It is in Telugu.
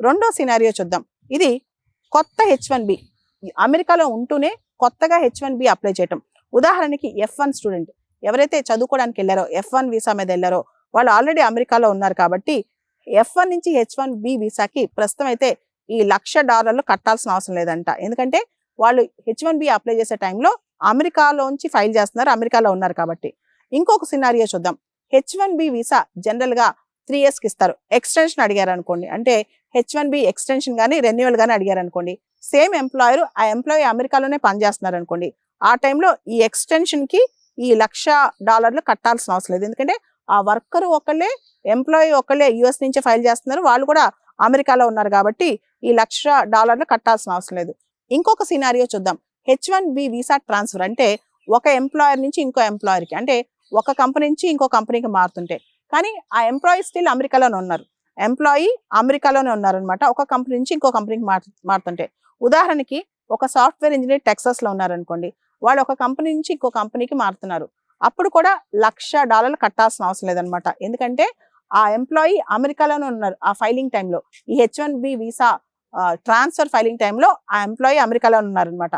రెండో సినారియో చూద్దాం. ఇది కొత్త H1B, అమెరికాలో ఉంటూనే కొత్తగా H1B అప్లై చేయటం. ఉదాహరణకి F1 స్టూడెంట్ ఎవరైతే చదువుకోవడానికి వెళ్ళారో, F1 వీసా మీద వెళ్ళారో వాళ్ళు ఆల్రెడీ అమెరికాలో ఉన్నారు కాబట్టి F1 నుంచి H1B వీసాకి ప్రస్తుతం అయితే ఈ $1,00,000 కట్టాల్సిన అవసరం లేదంట. ఎందుకంటే వాళ్ళు H1B అప్లై చేసే టైంలో అమెరికాలోంచి ఫైల్ చేస్తున్నారు, అమెరికాలో ఉన్నారు కాబట్టి. ఇంకొక సినారియో చూద్దాం. H1B వీసా జనరల్గా 3 yearsకి ఇస్తారు. ఎక్స్టెన్షన్ అడిగారు అనుకోండి, అంటే H1B ఎక్స్టెన్షన్ కానీ రెన్యువల్ కానీ అడిగారు అనుకోండి, సేమ్ ఎంప్లాయర్ ఆ ఎంప్లాయీ అమెరికాలోనే పనిచేస్తున్నారు అనుకోండి, ఆ టైంలో ఈ ఎక్స్టెన్షన్కి ఈ $1,00,000 కట్టాల్సిన అవసరం లేదు. ఎందుకంటే ఆ వర్కర్ ఒకళ్ళే, ఎంప్లాయీ ఒకళ్ళే యుఎస్ నుంచే ఫైల్ చేస్తున్నారు, వాళ్ళు కూడా అమెరికాలో ఉన్నారు కాబట్టి ఈ $1,00,000 కట్టాల్సిన అవసరం లేదు. ఇంకొక సినారియో చూద్దాం. H1B వీసా ట్రాన్స్ఫర్ అంటే ఒక ఎంప్లాయర్ నుంచి ఇంకో ఎంప్లాయర్కి, అంటే ఒక కంపెనీ నుంచి ఇంకో కంపెనీకి మారుతుంటే, కానీ ఆ ఎంప్లాయీ స్టిల్ అమెరికాలోనే ఉన్నారు, ఎంప్లాయీ అమెరికాలోనే ఉన్నారనమాట, ఒక కంపెనీ నుంచి ఇంకో కంపెనీకి మారుతుంటే. ఉదాహరణకి ఒక సాఫ్ట్వేర్ ఇంజనీర్ టెక్సాస్లో ఉన్నారనుకోండి, వాళ్ళు ఒక కంపెనీ నుంచి ఇంకో కంపెనీకి మారుతున్నారు, అప్పుడు కూడా $1,00,000 కట్టాల్సిన అవసరం లేదనమాట. ఎందుకంటే ఆ ఎంప్లాయీ అమెరికాలోనే ఉన్నారు ఆ ఫైలింగ్ టైంలో, ఈ H1B వీసా ట్రాన్స్ఫర్ ఫైలింగ్ టైంలో ఆ ఎంప్లాయీ అమెరికాలో ఉన్నారనమాట.